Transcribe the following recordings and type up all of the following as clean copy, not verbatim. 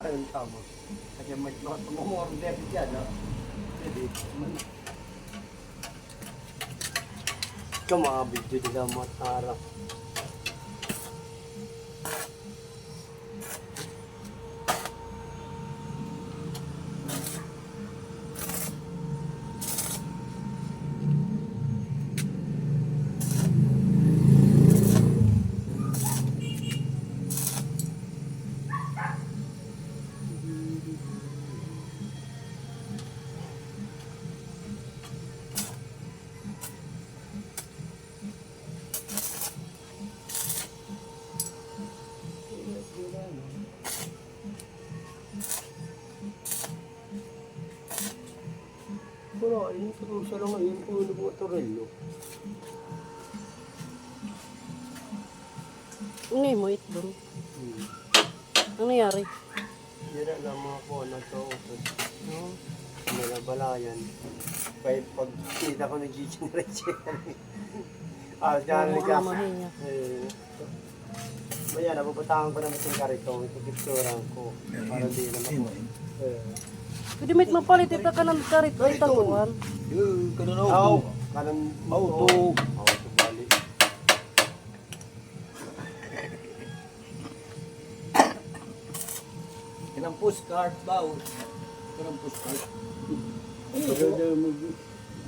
Ayun, tama. Kasi may tumumurong debit yan, no? Hindi. Ito mga video nila matarap. Wala, yung trusa lang ngayon kung ano mga torello. Ano mo itlog? Ano nangyari? Yan lang mga kuha to. No? Nalabalayan. Kaya pag kita ko nag-generate siya. Diyan nag-gas. Mahinya. Maya, napupuntahan ko naman yung karitong. Ipipicturan ko. Para di naman ako. Pwede may mapalit ito ka ng karit. Ay, taguan. Yung kananaw Oo. ko. Kanang Auto. Auto balik. Kanang postcard ba? Kanang postcard.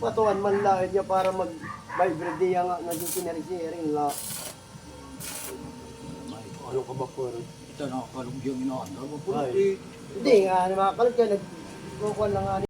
Patuan man lahit niya para mag-vibrate niya nga naging kinari-sharing la. Ano ka ba ko? Ito nakakalog yung inaandar mo. Hindi nga, nakakalit ka. Nagkukuhan lang nga